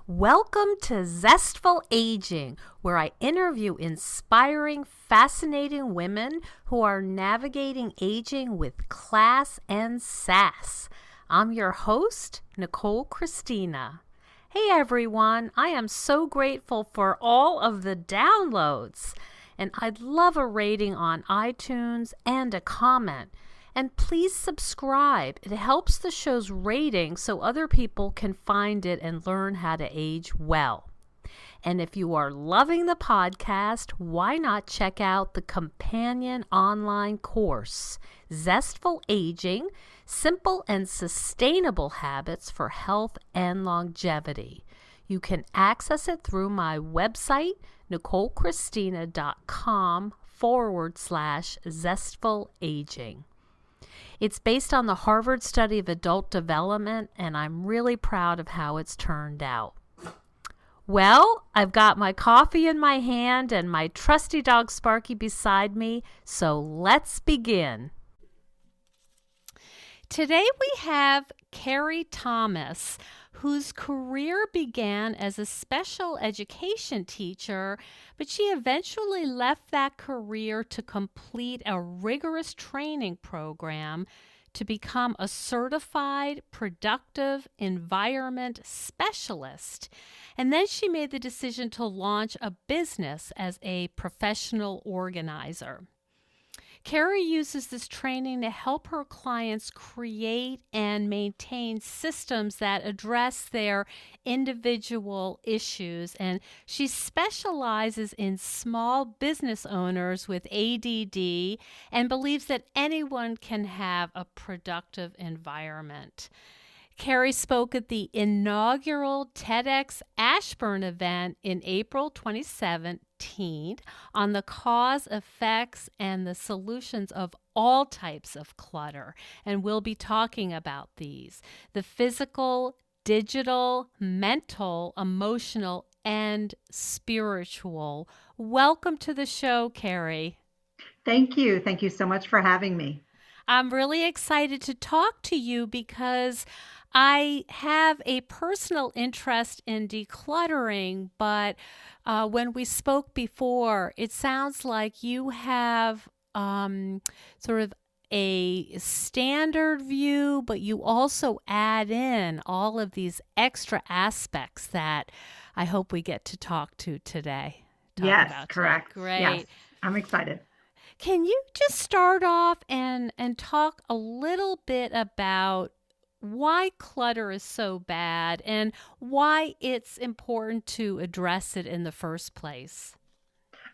Welcome to Zestful Aging, where I interview inspiring, fascinating women who are navigating aging with class and sass. I'm your host, Nicole Christina. Hey everyone, I am so grateful for all of the downloads, and I'd love a rating on iTunes and a comment. And please subscribe. It helps the show's rating so other people can find it and learn how to age well. And if you are loving the podcast, why not check out the companion online course, Zestful Aging, Simple and Sustainable Habits for Health and Longevity. You can access it through my website, NicoleChristina.com/Zestful Aging. It's based on the Harvard study of adult development, and I'm really proud of how it's turned out. Well, I've got my coffee in my hand and my trusty dog Sparky beside me, so let's begin. Today we have Kerry Thomas, whose career began as a special education teacher, but she eventually left that career to complete a rigorous training program to become a certified productive environment specialist. And then she made the decision to launch a business as a professional organizer. Kerry uses this training to help her clients create and maintain systems that address their individual issues, and she specializes in small business owners with ADD and believes that anyone can have a productive environment. Kerry spoke at the inaugural TEDx Ashburn event in April 2017 on the cause, effects, and the solutions of all types of clutter. And we'll be talking about these: the physical, digital, mental, emotional, and spiritual. Welcome to the show, Kerry. Thank you. Thank you so much for having me. I'm really excited to talk to you because I have a personal interest in decluttering, but when we spoke before, it sounds like you have sort of a standard view, but you also add in all of these extra aspects that I hope we get to talk Yes, about today. correct. Yes, Great. I'm excited. Can you just start off and talk a little bit about why clutter is so bad and why it's important to address it in the first place?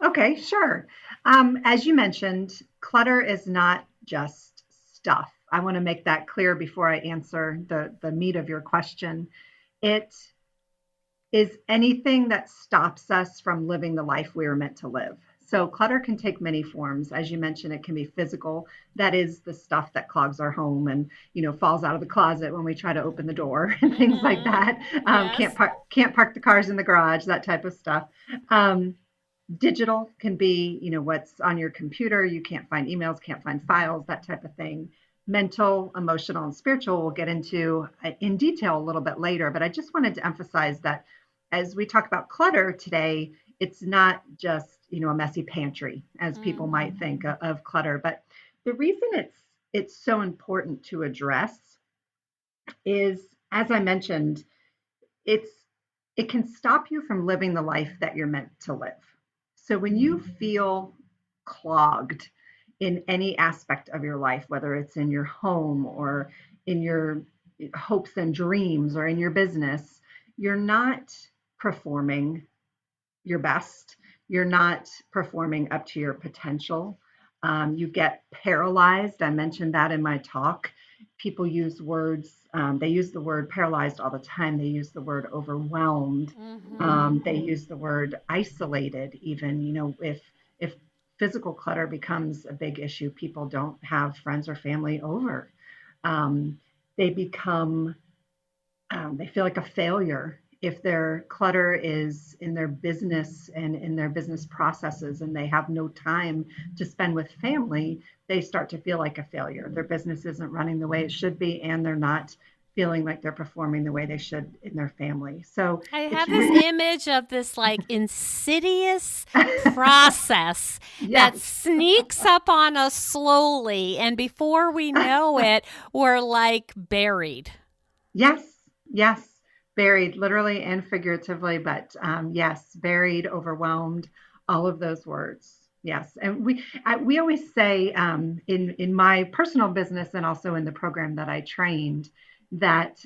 Okay, sure. As you mentioned, clutter is not just stuff. I want to make that clear before I answer the meat of your question. It is anything that stops us from living the life we were meant to live. So clutter can take many forms. As you mentioned, it can be physical. That is the stuff that clogs our home and falls out of the closet when we try to open the door and things like Mm-hmm. that. Yes. Can't park the cars in the garage, that type of stuff. Um, Digital can be what's on your computer. You can't find emails, can't find files, that type of thing. Mental, emotional, and spiritual we'll get into in detail a little bit later, but I just wanted to emphasize that as we talk about clutter today, it's not just a messy pantry as people Mm-hmm. might think of clutter, but the reason it's so important to address is, as I mentioned, it's it can stop you from living the life that you're meant to live. So when you feel clogged in any aspect of your life, whether it's in your home or in your hopes and dreams or in your business, you're not performing your best. You're not performing up to your potential. You get paralyzed. I mentioned that in my talk. People use words, they use the word paralyzed all the time. They use the word overwhelmed. Mm-hmm. They use the word isolated, even. If physical clutter becomes a big issue, people don't have friends or family over. Um, they become they feel like a failure if their clutter is in their business and in their business processes and they have no time to spend with family. They start to feel like a failure. Their business isn't running the way it should be, and they're not feeling like they're performing the way they should in their family. So I it's have this image of this like insidious process that yes, sneaks up on us slowly, and before we know it, we're like buried. yes, yes, buried literally and figuratively, but yes, buried, overwhelmed, all of those words. Yes, and we always say in my personal business and also in the program that I trained that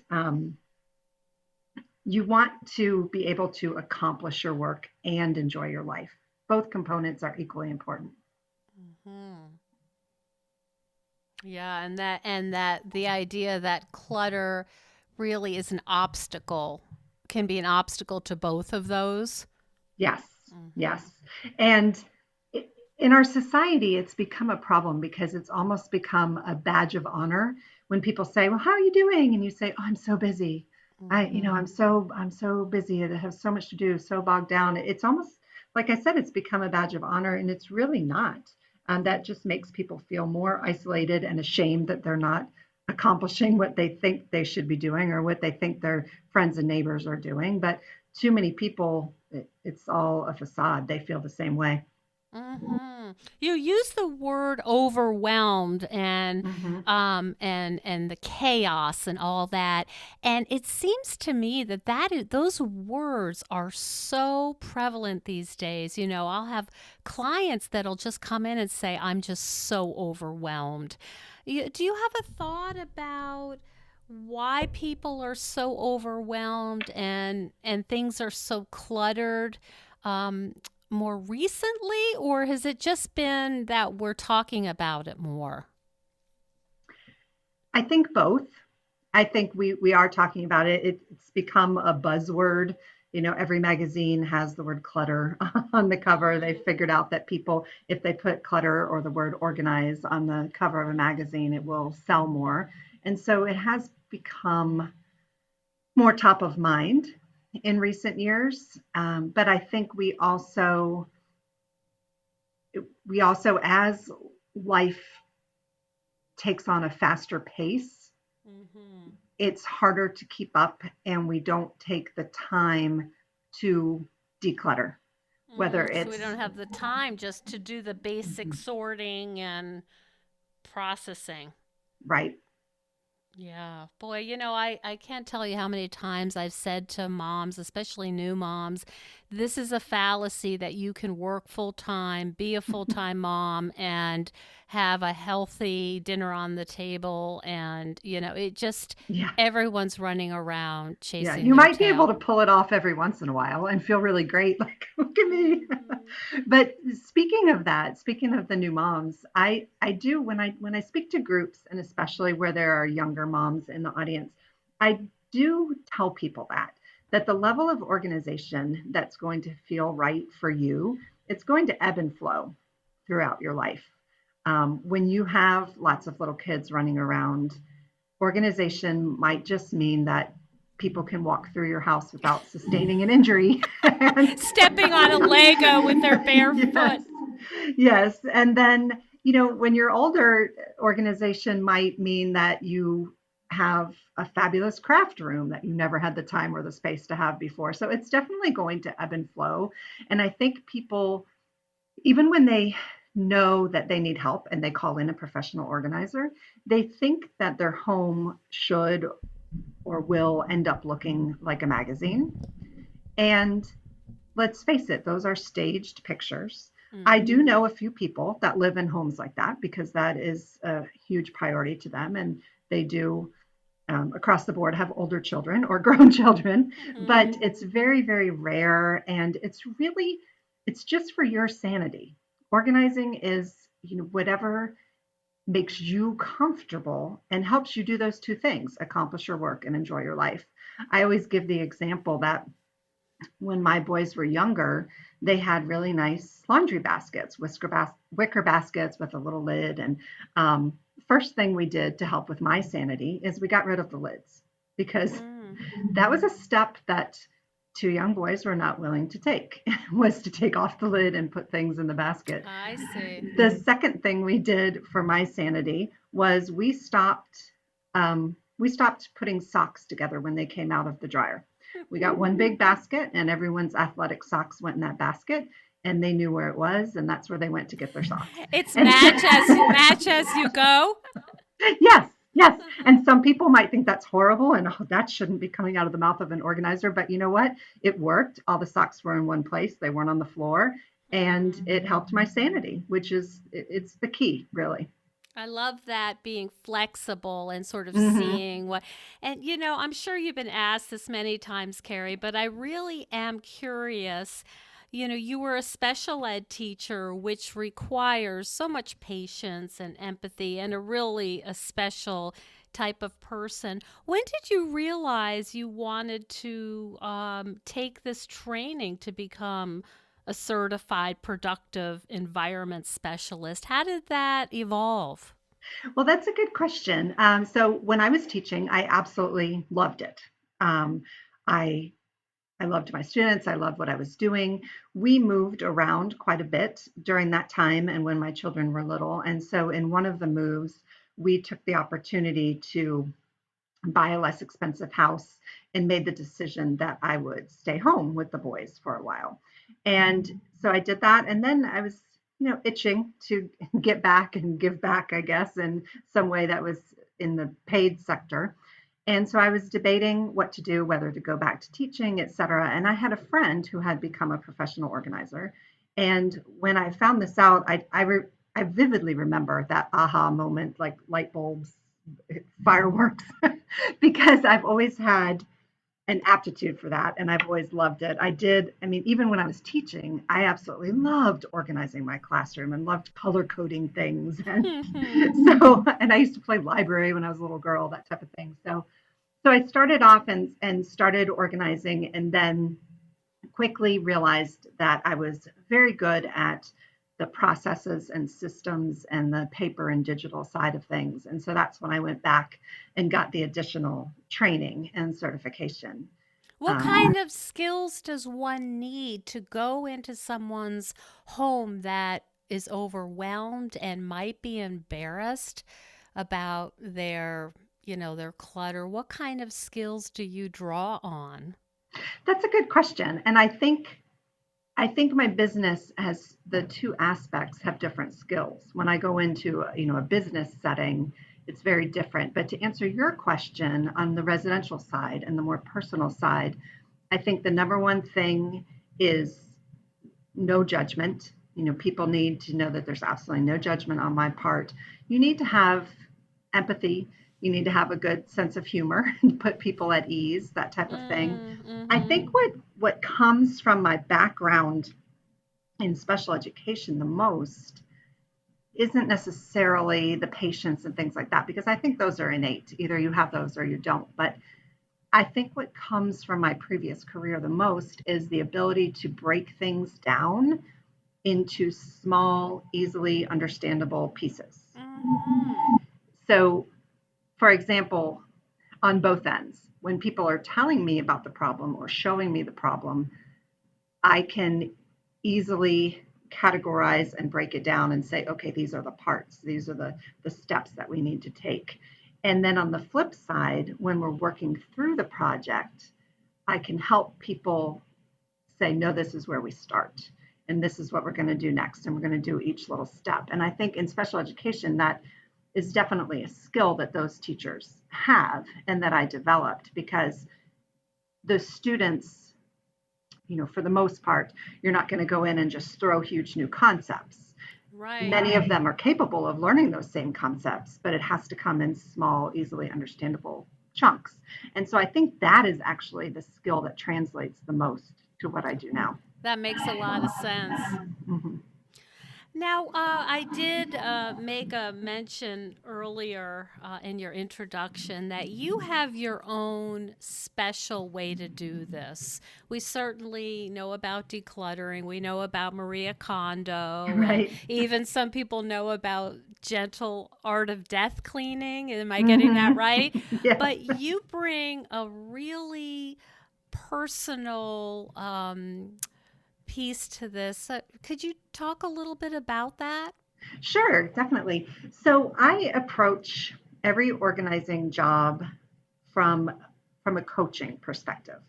you want to be able to accomplish your work and enjoy your life. Both components are equally important. Hmm. Yeah, and that the idea that clutter really is an obstacle, can be an obstacle to both of those. Yes, Hmm. yes. And in our society, it's become a problem because it's almost become a badge of honor when people say, "Well, how are you doing?" And you say, "Oh, I'm so busy. Hmm. I'm so busy. I have so much to do, so bogged down." It's almost like I said, it's become a badge of honor, and it's really not. That just makes people feel more isolated and ashamed that they're not accomplishing what they think they should be doing or what they think their friends and neighbors are doing. But too many people, it's all a facade. They feel the same way. Hmm. You use the word overwhelmed Hmm. and the chaos and all that, and it seems to me that those words are so prevalent these days. You know, I'll have clients that'll just come in and say, "I'm just so overwhelmed." Do you have a thought about why people are so overwhelmed and things are so cluttered? Um, More recently, or has it just been that we're talking about it more? I think both. I think we are talking about it. It's become a buzzword. Every magazine has the word clutter on the cover. They Mm-hmm. figured out that people, if they put clutter or the word organize on the cover of a magazine, it will sell more. And so it has become more top of mind in recent years. But I think we also, as life takes on a faster pace, Mm-hmm. it's harder to keep up and we don't take the time to declutter, whether So we it's don't have the time just to do the basic sorting and processing. right. Yeah, boy, I can't tell you how many times I've said to moms, especially new moms, this is a fallacy that you can work full time, be a full time mom, and have a healthy dinner on the table. And, it just, Yeah. everyone's running around Yeah. chasing You their might be able tail. to pull it off every once in a while and feel really great. Like, look at me. Hmm. But speaking of the new moms, I do when I speak to groups and especially where there are younger moms in the audience, I do tell people that the level of organization that's going to feel right for you, it's going to ebb and flow throughout your life. When you have lots of little kids running around, organization might just mean that people can walk through your house without sustaining an injury. And Stepping on a Lego with their bare yes, foot. yes. And then, when you're older, organization might mean that you have a fabulous craft room that you never had the time or the space to have before. So it's definitely going to ebb and flow. And I think people, even when they know that they need help and they call in a professional organizer, they think that their home should or will end up looking like a magazine. And let's face it, those are staged pictures. I do Hmm. know a few people that live in homes like that because that is a huge priority to them. And they do, across the board, have older children or grown children, but Hmm. it's very, very rare. And it's just for your sanity. Organizing is, whatever makes you comfortable and helps you do those two things, accomplish your work and enjoy your life. I always give the example that when my boys were younger, they had really nice laundry baskets, wicker baskets with a little lid. And first thing we did to help with my sanity is we got rid of the lids because Mm. that was a step that two young boys were not willing to take was to take off the lid and put things in the basket. I see. The second thing we did for my sanity was we stopped. we stopped putting socks together when they came out of the dryer. We got one big basket, and everyone's athletic socks went in that basket, and they knew where it was, and that's where they went to get their socks. It's And match as you go. yes, yes. And some people might think that's horrible and oh, that shouldn't be coming out of the mouth of an organizer. But you know what? It worked. All the socks were in one place, they weren't on the floor. And Mm. it helped my sanity, which is, it's the key, really. I love that being flexible and sort of Hmm. seeing what, and I'm sure you've been asked this many times, Carrie, but I really am curious. You were a special ed teacher, which requires so much patience and empathy and a special type of person. When did you realize you wanted to take this training to become a certified productive environment specialist? How did that evolve? Well, that's a good question. So when I was teaching, I absolutely loved it. Um, I I loved my students. I loved what I was doing. We moved around quite a bit during that time and when my children were little. And so in one of the moves, we took the opportunity to buy a less expensive house and made the decision that I would stay home with the boys for a while. And so I did that. And then I was, itching to get back and give back, I guess, in some way that was in the paid sector. And so I was debating what to do, whether to go back to teaching, et cetera. And I had a friend who had become a professional organizer. And when I found this out, I vividly remember that aha moment, like light bulbs, fireworks, because I've always had an aptitude for that and I've always loved it. I mean, even when I was teaching, I absolutely loved organizing my classroom and loved color coding things. And and I used to play library when I was a little girl, that type of thing. So I started off and started organizing and then quickly realized that I was very good at the processes and systems and the paper and digital side of things. And so that's when I went back and got the additional training and certification. What Um, kind of skills does one need to go into someone's home that is overwhelmed and might be embarrassed about their clutter? What kind of skills do you draw on? that's a good question. And I think my business has the two aspects have different skills. When I go into a business setting, it's very different. But to answer your question on the residential side and the more personal side, I think the number one thing is no judgment. People need to know that there's absolutely no judgment on my part. You need to have empathy. You need to have a good sense of humor and put people at ease, that type of thing. I Mm-hmm. think what comes from my background in special education the most isn't necessarily the patience and things like that, because I think those are innate. Either you have those or you don't. But I think what comes from my previous career the most is the ability to break things down into small, easily understandable pieces. Mm-hmm. So, for example, on both ends, when people are telling me about the problem or showing me the problem, I can easily categorize and break it down and say, okay, these are the parts, these are the steps that we need to take. And then on the flip side, when we're working through the project, I can help people say, no, this is where we start. And this is what we're going to do next. And we're going to do each little step. And I think in special education, that is definitely a skill that those teachers have and that I developed because the students, for the most part, you're not going to go in and just throw huge new concepts. Right. Many of them are capable of learning those same concepts, but it has to come in small, easily understandable chunks. And so I think that is actually the skill that translates the most to what I do now. That makes a lot of sense. Mhm. Now, I did make a mention earlier in your introduction that you have your own special way to do this. We certainly know about decluttering, we know about Maria Kondo, and Right. even some people know about gentle art of death cleaning. Am I getting that Hmm. right? Yes. But you bring a really personal piece to this. Could you talk a little bit about that? Sure, definitely. So I approach every organizing job. from a coaching perspective.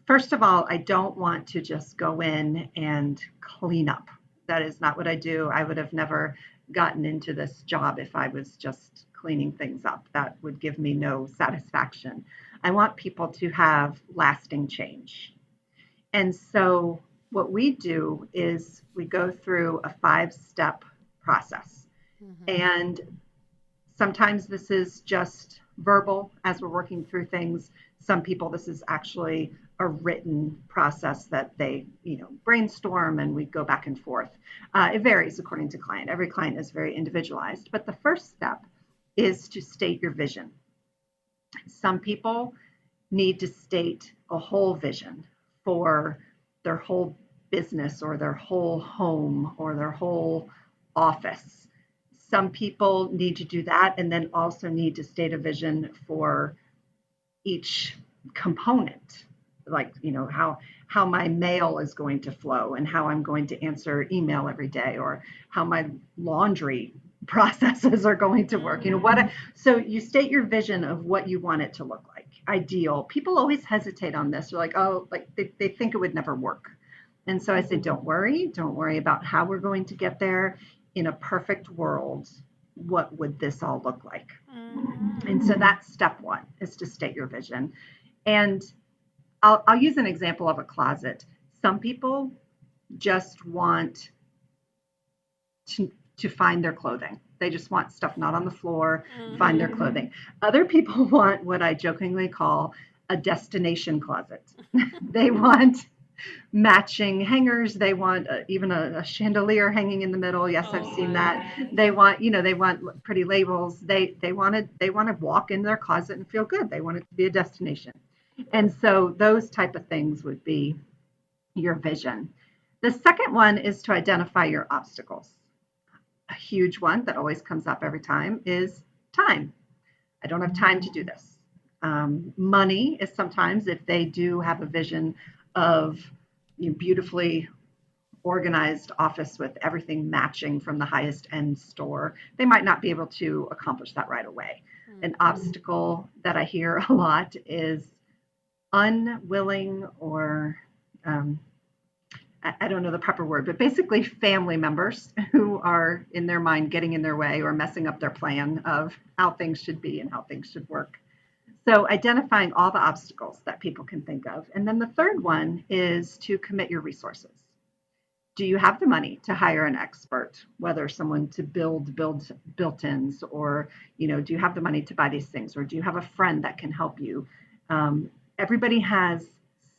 First of all, I don't want to just go in and clean up. That is not what I do. I would have never gotten into this job if I was just cleaning things up. That would give me no satisfaction. I want people to have lasting change. And so, what we do is we go through a 5 step process. Mm-hmm. And sometimes this is just verbal as we're working through things. Some people, this is actually a written process that they, brainstorm and we go back and forth. It varies according to client. Every client is very individualized. But the first step is to state your vision. Some people need to state a whole vision for their whole business or their whole home or their whole office. Some people need to do that and then also need to state a vision for each component, like how my mail is going to flow and how I'm going to answer email every day, or how my laundry processes are going to work. Mm-hmm. So you state your vision of what you want it to look like. Ideal. People always hesitate on this. They're like, oh, like they think it would never work. And so I said, don't worry about how we're going to get there. In a perfect world, what would this all look like? Mm-hmm. And so that's step one, is to state your vision. And I'll use an example of a closet. Some people just want to find their clothing. They just want stuff not on the floor, find their Mm-hmm. clothing. Other people want what I jokingly call a destination closet. They want matching hangers. They want even a chandelier hanging in the middle. Yes, I've Oh seen my that. gosh. They want pretty labels. They want to walk in their closet and feel good. They want it to be a destination. And so those type of things would be your vision. The second one is to identify your obstacles. A huge one that always comes up every time is time. I don't have time to do this. Money is sometimes, if they do have a vision of beautifully organized office with everything matching from the highest end store, they might not be able to accomplish that right away. An Mm-hmm. obstacle that I hear a lot is unwilling or um, I don't know the proper word, but basically family members who are in their mind getting in their way or messing up their plan of how things should be and how things should work. So identifying all the obstacles that people can think of. And then the third one is to commit your resources. Do you have the money to hire an expert, whether someone to build built-ins, or do you have the money to buy these things, or do you have a friend that can help you? Everybody has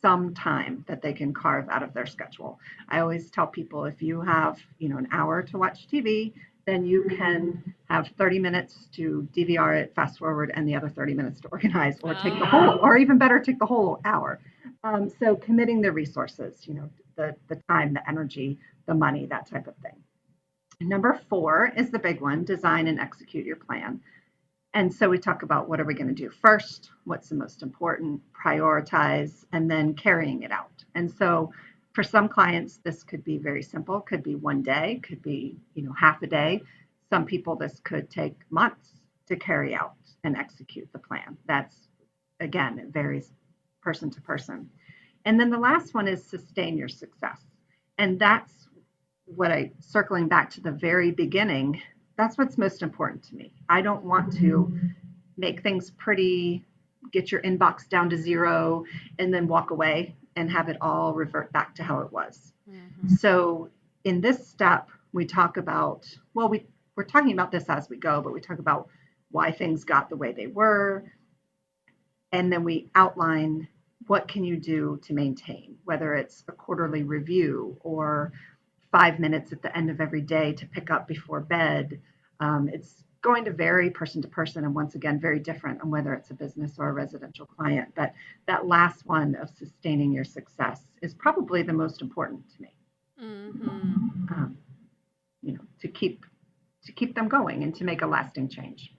some time that they can carve out of their schedule. I always tell people, if you have an hour to watch TV, then you can have 30 minutes to DVR it, fast forward, and the other 30 minutes to organize, or take the Oh. whole, or even better, take the whole hour. So committing the resources, the time, the energy, the money, that type of thing. Number 4 is the big one: design and execute your plan. And so we talk about, what are we going to do first? What's the most important? Prioritize, and then carrying it out. And so for some clients, this could be very simple, could be one day, could be, half a day. Some people, this could take months to carry out and execute the plan. That's, again, it varies person to person. And then the last one is sustain your success. And that's what circling back to the very beginning, that's what's most important to me. I don't want to make things pretty, get your inbox down to zero, and then walk away and have it all revert back to how it was. Mm-hmm. So in this step, we talk about, well, we're talking about this as we go, but we talk about why things got the way they were, and then we outline what can you do to maintain, whether it's a quarterly review or 5 minutes at the end of every day to pick up before bed. It's going to vary person to person, and once again, very different on whether it's a business or a residential client. But that last one of sustaining your success is probably the most important to me. Mm-hmm. Um, to keep them going and to make a lasting change.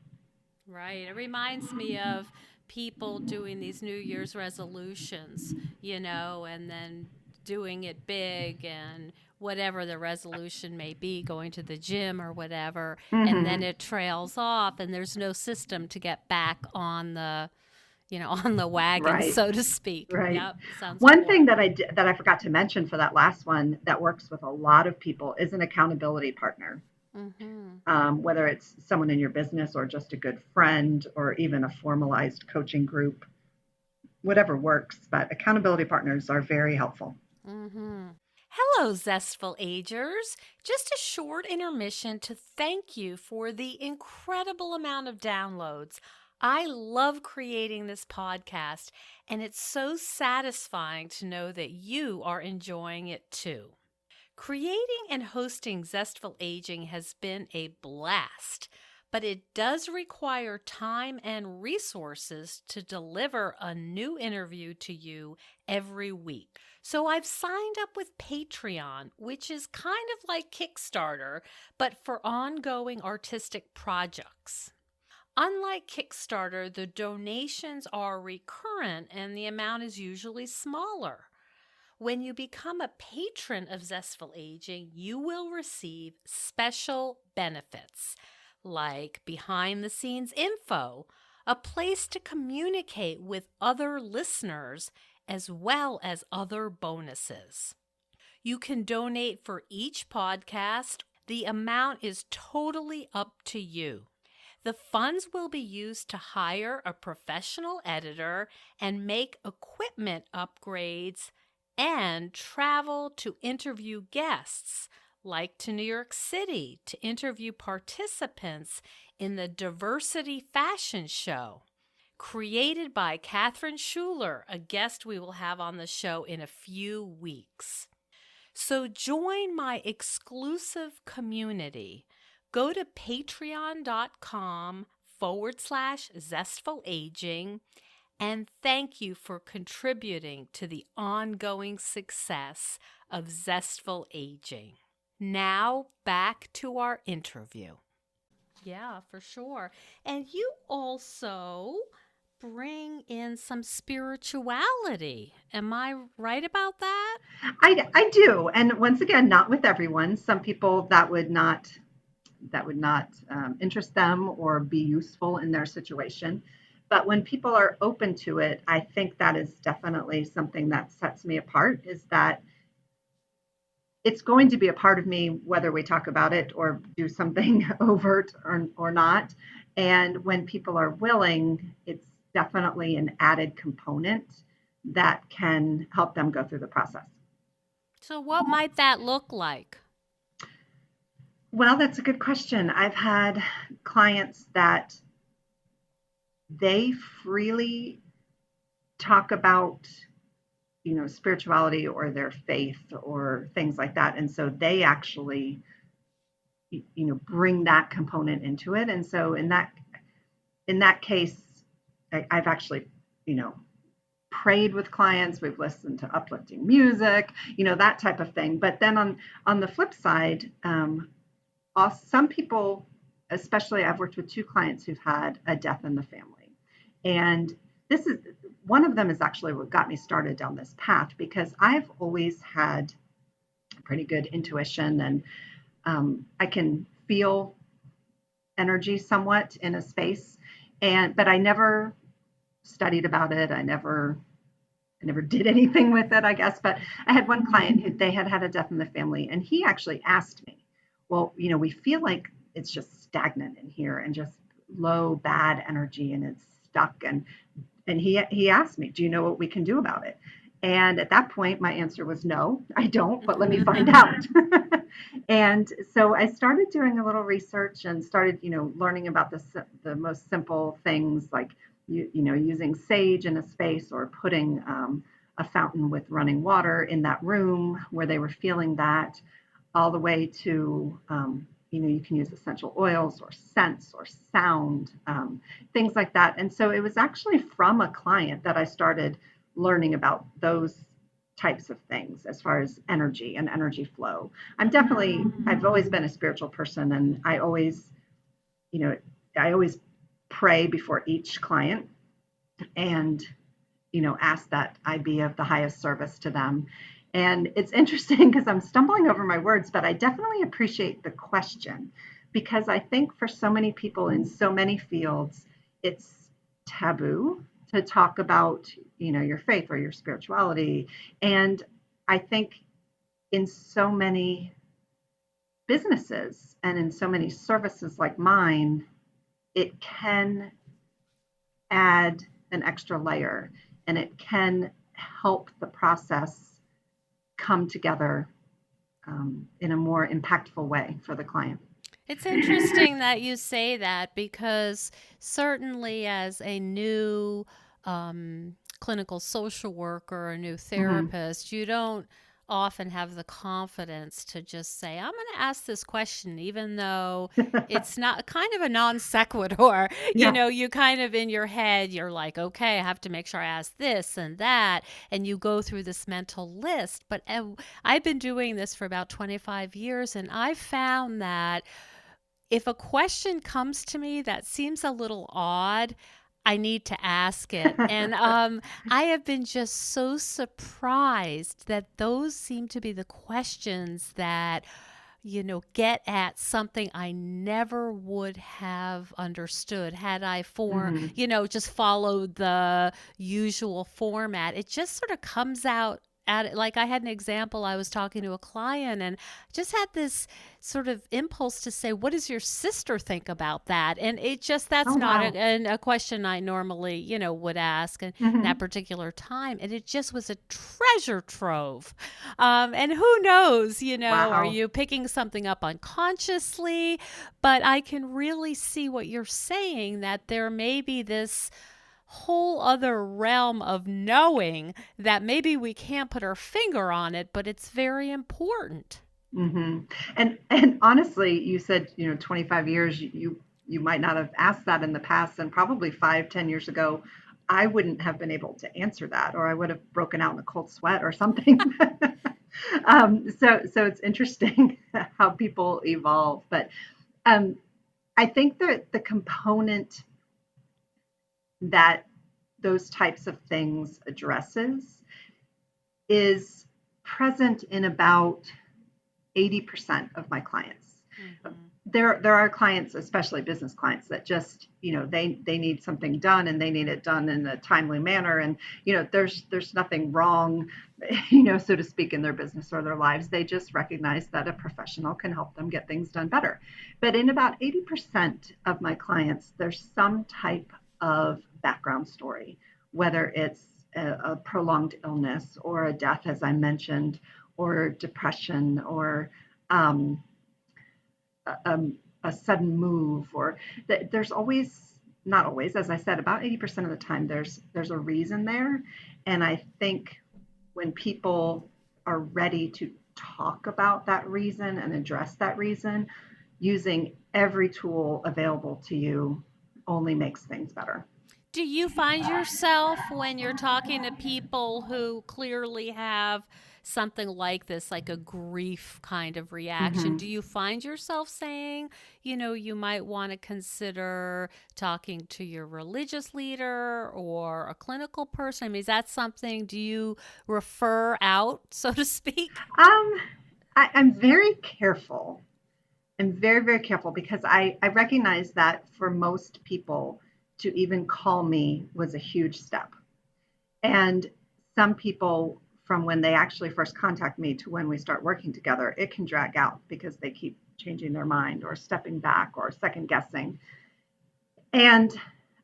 Right. It reminds me of people doing these New Year's resolutions, and then doing it big and whatever the resolution may be, going to the gym or whatever, and then Hmm. it trails off and there's no system to get back on the, on the wagon, Right. so to speak. Right. Yep, sounds One thing horrible. that I forgot to mention for that last one that works with a lot of people is an accountability partner. Mhm. Whether it's someone in your business or just a good friend or even a formalized coaching group, whatever works. But accountability partners are very helpful. Mm-hmm. Hello, Zestful Agers. Just a short intermission to thank you for the incredible amount of downloads. I love creating this podcast, and it's so satisfying to know that you are enjoying it too. Creating and hosting Zestful Aging has been a blast, but it does require time and resources to deliver a new interview to you every week. So I've signed up with Patreon, which is kind of like Kickstarter, but for ongoing artistic projects. Unlike Kickstarter, the donations are recurrent and the amount is usually smaller. When you become a patron of Zestful Aging, you will receive special benefits like behind the scenes info, a place to communicate with other listeners, as well as other bonuses. You can donate for each podcast. The amount is totally up to you. The funds will be used to hire a professional editor and make equipment upgrades and travel to interview guests, like to New York City to interview participants in the Diversity Fashion Show, created by Catherine Schuler, a guest we will have on the show in a few weeks. So join my exclusive community. Go to patreon.com/zestful aging and thank you for contributing to the ongoing success of Zestful Aging. Now back to our interview. Yeah, for sure. And you also bring in some spirituality. Am I right about that? I do, and once again, not with everyone. Some people that would not interest them or be useful in their situation. But when people are open to it, I think that is definitely something that sets me apart. Is that it's going to be a part of me whether we talk about it or do something overt or not. And when people are willing, it's definitely an added component that can help them go through the process. So, what might that look like? Well, that's a good question. I've had clients that they freely talk about, spirituality or their faith or things like that. And so they actually, bring that component into it. And so in that case, I've actually, you know, prayed with clients. We've listened to uplifting music, that type of thing. But then on the flip side, some people, especially I've worked with two clients who've had a death in the family, and this is one of them is actually what got me started down this path because I've always had pretty good intuition and I can feel energy somewhat in a space, but I never studied about it. I never did anything with it, I guess. But I had one client who they had a death in the family, and he actually asked me, "Well, we feel like it's just stagnant in here and just low, bad energy, and it's stuck." And he asked me, "Do you know what we can do about it?" And at that point, my answer was no, I don't, but let me find out. And so I started doing a little research and started, learning about the most simple things like using sage in a space or putting a fountain with running water in that room where they were feeling that, all the way to you can use essential oils or scents or sound, things like that. And so it was actually from a client that I started learning about those types of things as far as energy and energy flow. I've always been a spiritual person, and you know, I always pray before each client and ask that I be of the highest service to them. And it's interesting because I'm stumbling over my words, but I definitely appreciate the question because I think for so many people in so many fields, it's taboo to talk about, your faith or your spirituality. And I think in so many businesses and in so many services like mine, it can add an extra layer and it can help the process come together in a more impactful way for the client. It's interesting that you say that because certainly as a new clinical social worker, a new Mm-hmm. therapist, you don't often have the confidence to just say, I'm going to ask this question, even though it's not kind of a non sequitur. You Yeah. know, you kind of in your head, you're like, okay, I have to make sure I ask this and that. And you go through this mental list. But I've been doing this for about 25 years, and I've found that if a question comes to me that seems a little odd, I need to ask it. And I have been just so surprised that those seem to be the questions that, get at something I never would have understood had I Mm-hmm. just followed the usual format. It just sort of comes out at it. Like I had an example, I was talking to a client and just had this sort of impulse to say, what does your sister think about that? And it just, that's Oh, not wow. a question I normally, would ask in that Mm-hmm. particular time. And it just was a treasure trove. And who knows, are Wow. you picking something up unconsciously? But I can really see what you're saying, that there may be this whole other realm of knowing that maybe we can't put our finger on it, but it's very important. Mm-hmm. And honestly, you said, 25 years, you might not have asked that in the past, and probably 5, 10 years ago, I wouldn't have been able to answer that, or I would have broken out in a cold sweat or something. So it's interesting how people evolve. But um, I think that the component that those types of things addresses is present in about 80% of my clients. Mm-hmm. There are clients, especially business clients, that just, they need something done and they need it done in a timely manner. And, there's nothing wrong, so to speak, in their business or their lives. They just recognize that a professional can help them get things done better. But in about 80% of my clients, there's some type of background story, whether it's a prolonged illness or a death, as I mentioned, or depression, or um, a, a sudden move, or there's always, not always, as I said, about 80% of the time there's a reason there. And I think when people are ready to talk about that reason and address that reason, using every tool available to you only makes things better. Do you find yourself when you're talking to people who clearly have something like this, like a grief kind of reaction, Mm-hmm. do you find yourself saying, you might want to consider talking to your religious leader or a clinical person? I mean, is that something, do you refer out, so to speak? um, I'm very careful. I'm very, very careful because I recognize that for most people, to even call me was a huge step. And some people, from when they actually first contact me to when we start working together, it can drag out because they keep changing their mind or stepping back or second guessing. And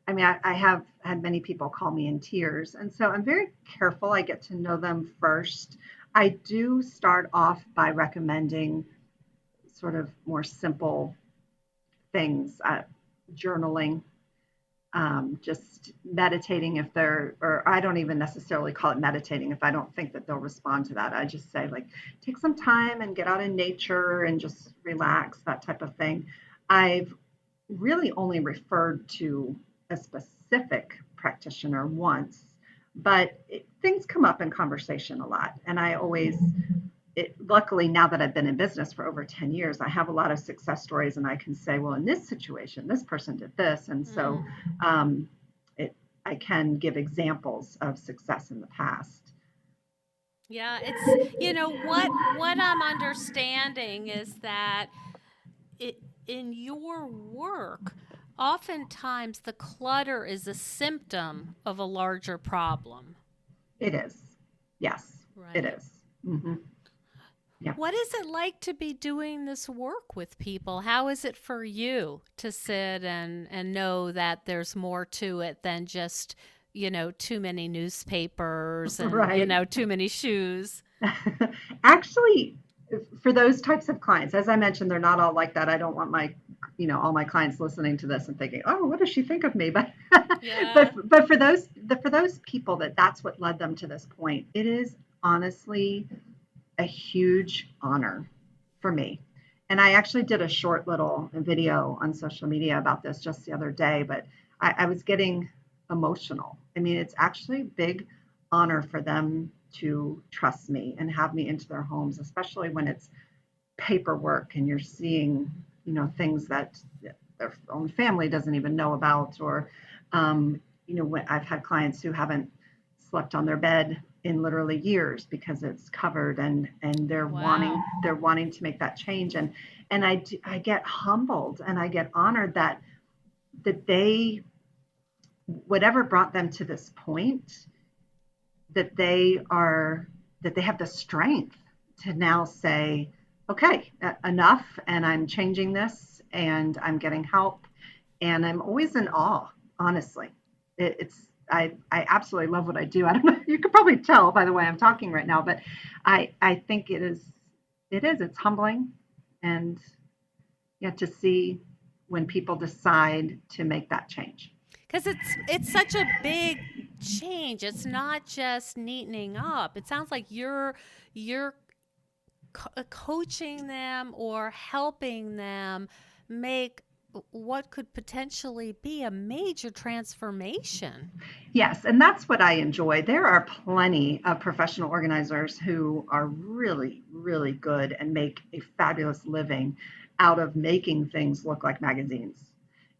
I mean, I have had many people call me in tears. And so I'm very careful. I get to know them first. I do start off by recommending sort of more simple things, journaling, just meditating if they're, or I don't even necessarily call it meditating if I don't think that they'll respond to that. I just say, like, take some time and get out in nature and just relax, that type of thing. I've really only referred to a specific practitioner once, but things come up in conversation a lot. And I always, luckily, now that I've been in business for over 10 years, I have a lot of success stories and I can say, well, in this situation, this person did this. And so Mm. um, it, I can give examples of success in the past. Yeah, it's what I'm understanding is that it in your work, oftentimes the clutter is a symptom of a larger problem, It is. Yes, it right? is. Hmm. Yeah. What is it like to be doing this work with people? How is it for you to sit and know that there's more to it than just, too many newspapers and, Right. too many shoes? Actually, for those types of clients, as I mentioned, they're not all like that. I don't want all my clients listening to this and thinking, "Oh, what does she think of me?" But, Yeah. but for those people that's what led them to this point. It is honestly a huge honor for me. And I actually did a short little video on social media about this just the other day, but I was getting emotional. I mean, it's actually a big honor for them to trust me and have me into their homes, especially when it's paperwork and you're seeing, things that their own family doesn't even know about, or, when I've had clients who haven't slept on their bed in literally years because it's covered, and Wow. they're wanting to make that change, and I get humbled and I get honored that they, whatever brought them to this point, that they are that they have the strength to now say, okay, enough, and I'm changing this, and I'm getting help, and I'm always in awe. Honestly, it's I absolutely love what I do. I don't know. You could probably tell by the way I'm talking right now, but I think it's humbling, and yeah, to see when people decide to make that change. Because it's such a big change. It's not just neatening up. It sounds like you're coaching them or helping them make what could potentially be a major transformation. Yes, and that's what I enjoy. There are plenty of professional organizers who are really, really good and make a fabulous living out of making things look like magazines.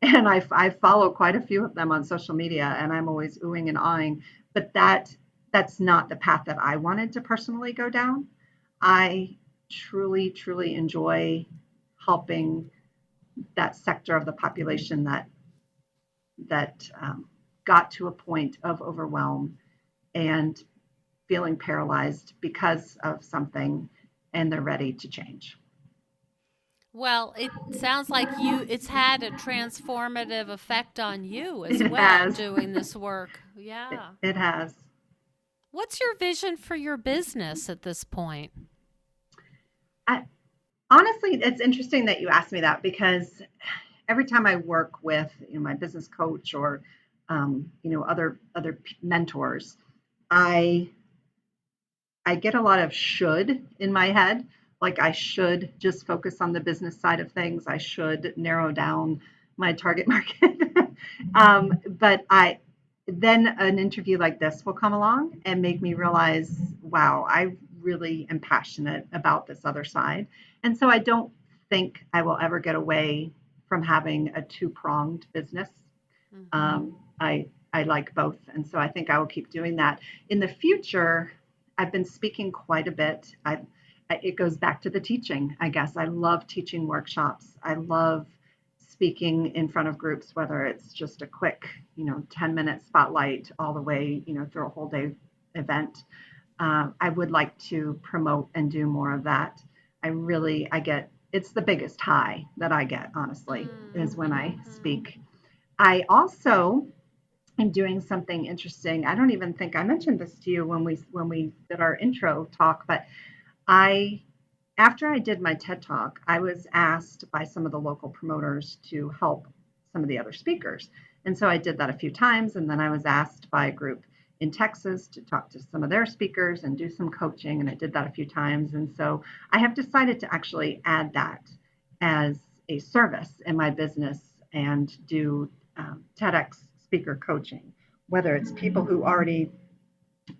And I follow quite a few of them on social media, and I'm always oohing and awing. But that's not the path that I wanted to personally go down. I truly, truly enjoy helping that sector of the population that got to a point of overwhelm and feeling paralyzed because of something, and they're ready to change. Well, it sounds like it's had a transformative effect on you as It well has. doing this work. it, Yeah. it has. What's your vision for your business at this point? I, honestly, it's interesting that you asked me that, because every time I work with my business coach, or other mentors, I I get a lot of should in my head. Like, I should just focus on the business side of things. I should narrow down my target market. But then an interview like this will come along and make me realize, wow, I really am passionate about this other side. And so I don't think I will ever get away from having a two-pronged business. Mm-hmm. I like both, and so I think I will keep doing that in the future. I've been speaking quite a bit. It goes back to the teaching, I guess. I love teaching workshops. I love speaking in front of groups, whether it's just a quick, 10-minute spotlight, all the way, through a whole day event. I would like to promote and do more of that. I get, it's the biggest high that I get, honestly, is when I Mm-hmm. speak. I also am doing something interesting. I don't even think I mentioned this to you when we did our intro talk, but I after I did my TED talk, I was asked by some of the local promoters to help some of the other speakers. And so I did that a few times, and then I was asked by a group in Texas to talk to some of their speakers and do some coaching, and I did that a few times. And so I have decided to actually add that as a service in my business and do TEDx speaker coaching, whether it's people who already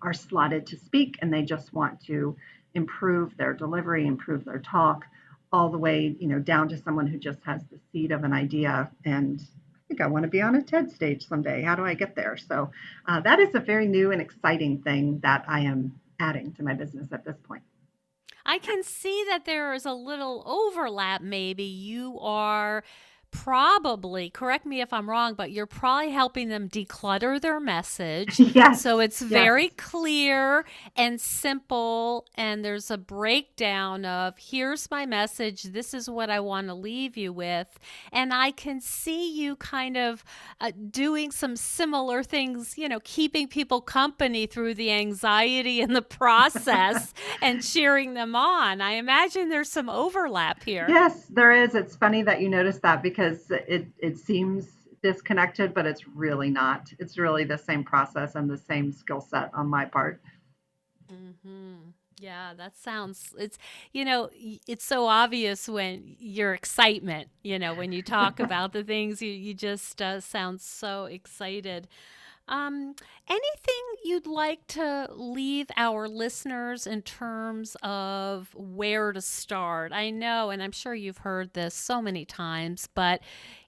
are slotted to speak and they just want to improve their delivery, improve their talk, all the way, down to someone who just has the seed of an idea and I think I want to be on a TED stage someday. How do I get there? So that is a very new and exciting thing that I am adding to my business at this point. I can see that there is a little overlap, maybe. You are probably, correct me if I'm wrong, but you're probably helping them declutter their message. So Yes, it's yes, very clear and simple. And there's a breakdown of here's my message. This is what I want to leave you with. And I can see you kind of doing some similar things, keeping people company through the anxiety and the process and cheering them on. I imagine there's some overlap here. yes, there is. It's funny that you noticed that because it seems disconnected, but it's really not. It's really the same process and the same skill set on my part. Mhm. Yeah, that sounds it's so obvious when your excitement, when you talk about the things you just sound so excited. Anything you'd like to leave our listeners in terms of where to start? I know, and I'm sure you've heard this so many times, but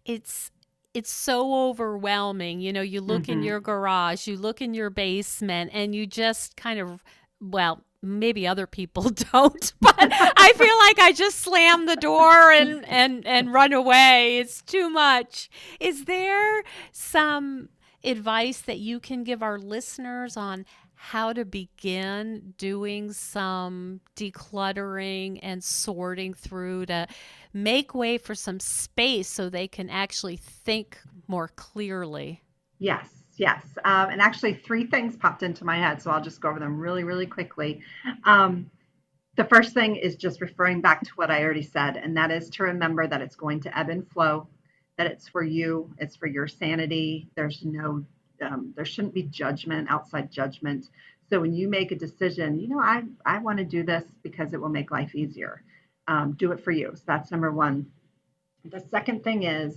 it's it's so overwhelming. You look in Hmm. your garage, you look in your basement, and you just kind of, well, maybe other people don't, but I feel like I just slam the door and run away. It's too much. Is there some advice that you can give our listeners on how to begin doing some decluttering and sorting through to make way for some space so they can actually think more clearly? Yes, yes. And actually, three things popped into my head, so I'll just go over them really, really quickly. Um, the first thing is just referring back to what I already said, and that is to remember that it's going to ebb and flow, that it's for you, it's for your sanity. There shouldn't be judgment, outside judgment. So when you make a decision, I want to do this because it will make life easier. Do it for you. So that's number one. The second thing is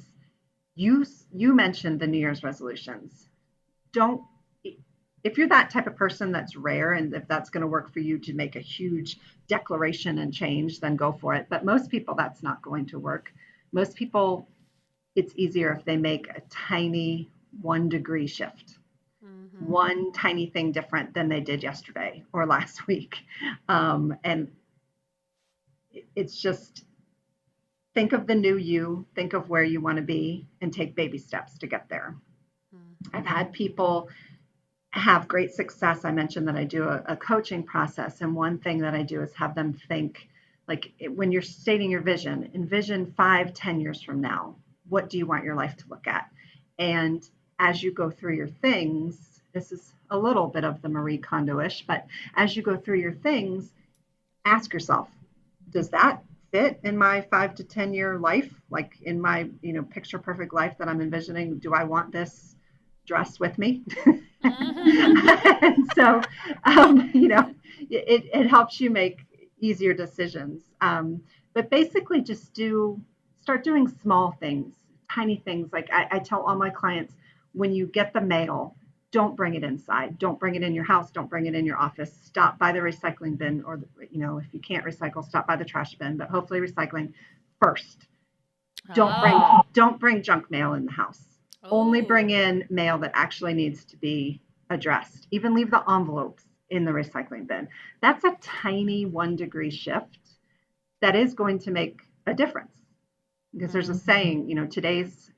you mentioned the New Year's resolutions. Don't If you're that type of person, that's rare, and if that's going to work for you to make a huge declaration and change, then go for it. But most people, that's not going to work. Most people, it's easier if they make a tiny 1 degree shift, Mm-hmm. one tiny thing different than they did yesterday or last week. And it's just think of the new you, think of where you want to be, and take baby steps to get there. I've Mm-hmm. had people have great success. I mentioned that I do a coaching process, and one thing that I do is have them think like when you're stating your vision, envision 5, 10 years from now. What do you want your life to look at? And as you go through your things, this is a little bit of the Marie Kondo-ish, but as you go through your things, ask yourself, does that fit in my 5 to 10 year life? Like in my, picture perfect life that I'm envisioning, do I want this dress with me? Mm-hmm. And so, it helps you make easier decisions. But basically, start doing small things, tiny things. Like I tell all my clients, when you get the mail, don't bring it inside. Don't bring it in your house. Don't bring it in your office. Stop by the recycling bin, or if you can't recycle, stop by the trash bin. But hopefully, recycling first. Don't bring Oh. don't bring junk mail in the house. Only bring Oh. in mail that actually needs to be addressed. Even leave the envelopes in the recycling bin. That's a tiny 1 degree shift that is going to make a difference. Because there's a Mm. saying, today's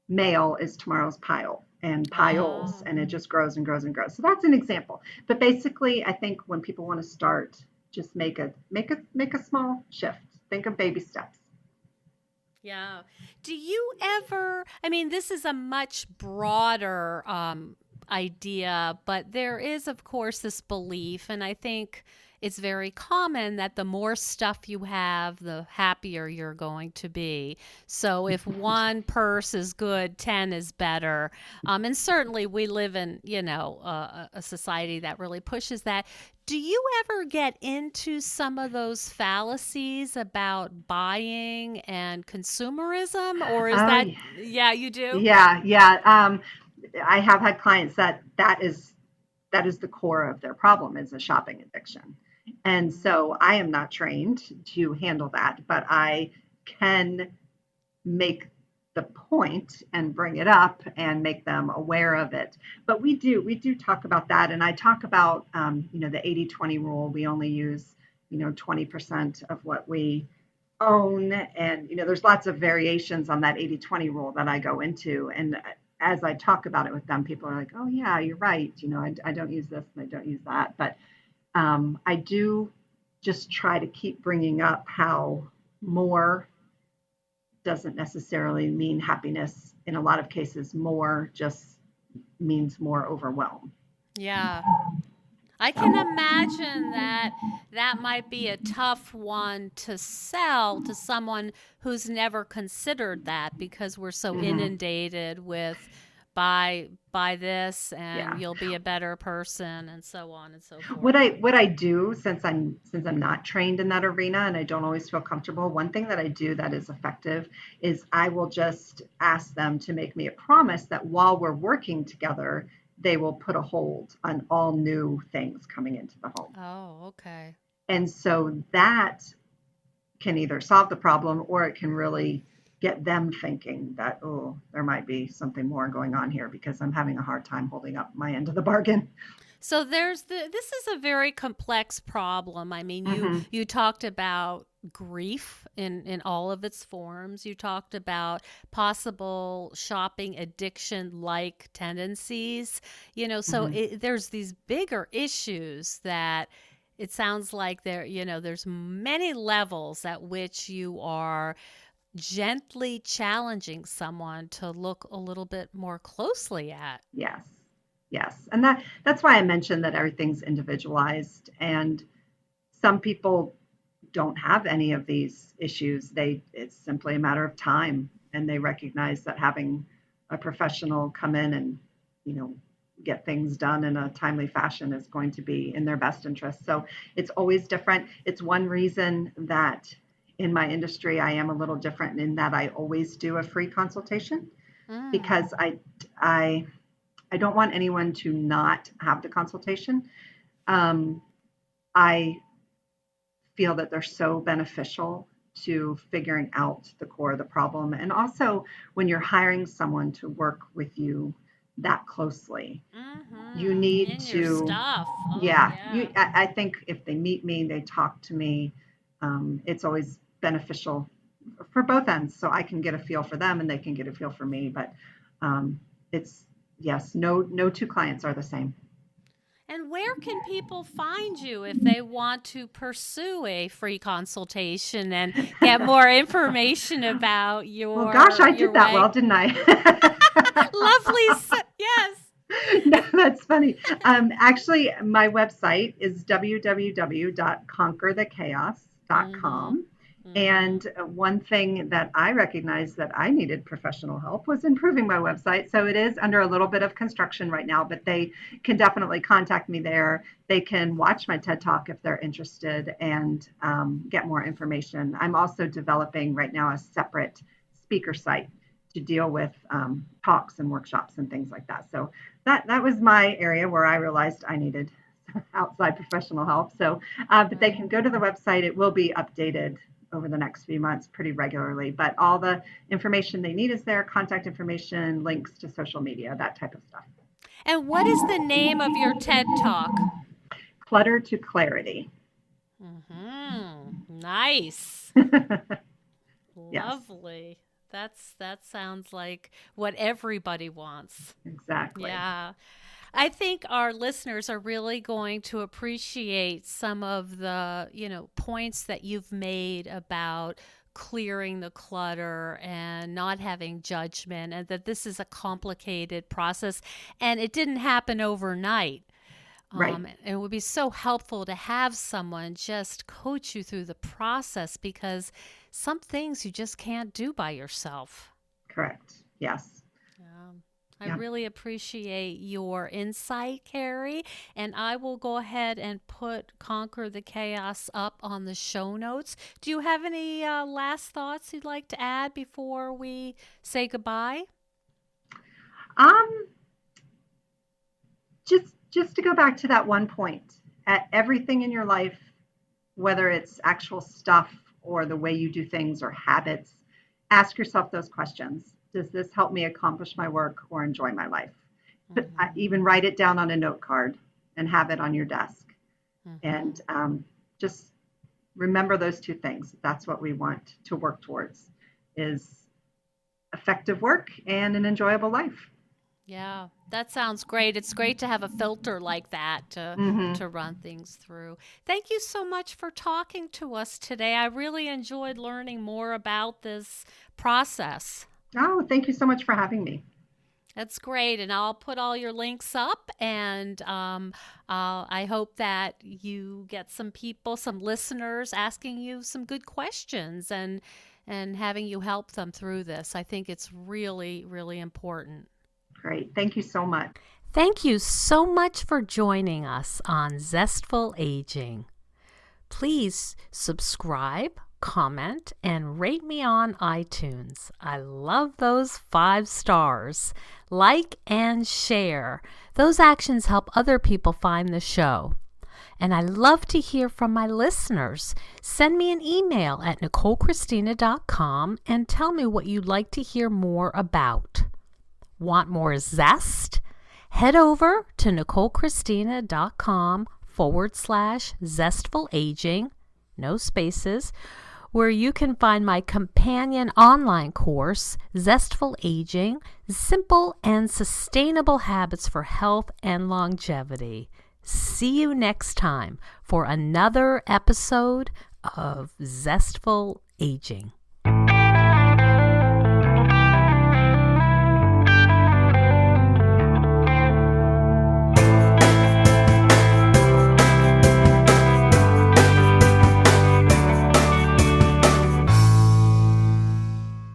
mail is tomorrow's pile and piles, Oh. and it just grows and grows and grows. So that's an example. But basically, I think when people want to start, just make a small shift. Think of baby steps. Yeah. Do you ever, I mean, this is a much broader idea, but there is, of course, this belief, and I think it's very common that the more stuff you have, the happier you're going to be. So if one purse is good, 10 is better. And certainly we live in, a society that really pushes that. Do you ever get into some of those fallacies about buying and consumerism, or is Oh, that, yeah. yeah, you do? Yeah, yeah. I have had clients that is the core of their problem is a shopping addiction. And Mm. so I am not trained to handle that, but I can make the point and bring it up and make them aware of it. But we do talk about that, and I talk about the 80-20 rule. We only use 20% of what we own, and there's lots of variations on that 80-20 rule that I go into. And as I talk about it with them, people are like, oh yeah, you're right, I don't use this and I don't use that. But I do just try to keep bringing up how more doesn't necessarily mean happiness. In a lot of cases, more just means more overwhelm. Yeah. I So, can imagine that that might be a tough one to sell to someone who's never considered that because we're so mhm, inundated with buy this and yeah. you'll be a better person and so on and so What forth. I do, since I'm not trained in that arena and I don't always feel comfortable, one thing that I do that is effective is I will just ask them to make me a promise that while we're working together, they will put a hold on all new things coming into the home. Oh, okay. And so that can either solve the problem or it can really get them thinking that, oh, there might be something more going on here because I'm having a hard time holding up my end of the bargain. So this is a very complex problem. I mean, Hmm. you talked about grief in all of its forms. You talked about possible shopping addiction like tendencies. So Hmm. there's these bigger issues that it sounds like there's many levels at which you are gently challenging someone to look a little bit more closely at. Yes. Yes. And that's why I mentioned that everything's individualized, and some people don't have any of these issues. It's simply a matter of time, and they recognize that having a professional come in and, you know, get things done in a timely fashion is going to be in their best interest. So it's always different. It's one reason that in my industry I am a little different in that I always do a free consultation Mm. because I I don't want anyone to not have the consultation. Um, I feel that they're so beneficial to figuring out the core of the problem. And also, when you're hiring someone to work with you that closely, you Mm-hmm. need In your to, stuff. Oh, yeah, yeah. I think if they meet me, they talk to me, it's always beneficial for both ends. So I can get a feel for them and they can get a feel for me. But um, it's, yes, no two clients are the same. And where can people find you if they want to pursue a free consultation and get more information about Well, gosh, I your did that well, way? didn't I? Lovely. Yes. No, that's funny. Actually, my website is Mm-hmm. www.conquerthechaos.com. Mm-hmm. And one thing that I recognized that I needed professional help was improving my website. So it is under a little bit of construction right now, but they can definitely contact me there. They can watch my TED Talk if they're interested and get more information. I'm also developing right now a separate speaker site to deal with talks and workshops and things like that. So that was my area where I realized I needed outside professional help. So, but they Right. can go to the website. It will be updated over the next few months pretty regularly. But all the information they need is there: contact information, links to social media, that type of stuff. And what is the name of your TED Talk? Clutter to clarity. Mm-hmm. Nice. Yes, Lovely. That sounds like what everybody wants. exactly. Yeah. I think our listeners are really going to appreciate some of the, points that you've made about clearing the clutter and not having judgment and that this is a complicated process and it didn't happen overnight. Right. It would be so helpful to have someone just coach you through the process because some things you just can't do by yourself. Correct. Yes. Um, I Yeah. really appreciate your insight, Carrie, and I will go ahead and put Conquer the Chaos up on the show notes. Do you have any last thoughts you'd like to add before we say goodbye? Um, just to go back to that one point, at everything in your life, whether it's actual stuff or the way you do things or habits, ask yourself those questions. Does this help me accomplish my work or enjoy my life? But Mhm. even write it down on a note card and have it on your desk. And Mhm. just remember those two things. That's what we want to work towards is effective work and an enjoyable life. Yeah, that sounds great. It's great to have a filter like that Mm-hmm. to run things through. Thank you so much for talking to us today. I really enjoyed learning more about this process. Oh, thank you so much for having me. That's great, and I'll put all your links up. And I hope that you get some people, some listeners, asking you some good questions and having you help them through this. I think it's really, really important. Great. Thank you so much. Thank you so much for joining us on Zestful Aging. Please subscribe, comment, and rate me on iTunes. I love those 5 stars. Like and share. Those actions help other people find the show. And I love to hear from my listeners. Send me an email at NicoleChristina.com and tell me what you'd like to hear more about. Want more zest? Head over to NicoleChristina.com/zestful aging, no spaces, where you can find my companion online course, Zestful Aging, Simple and Sustainable Habits for Health and Longevity. See you next time for another episode of Zestful Aging.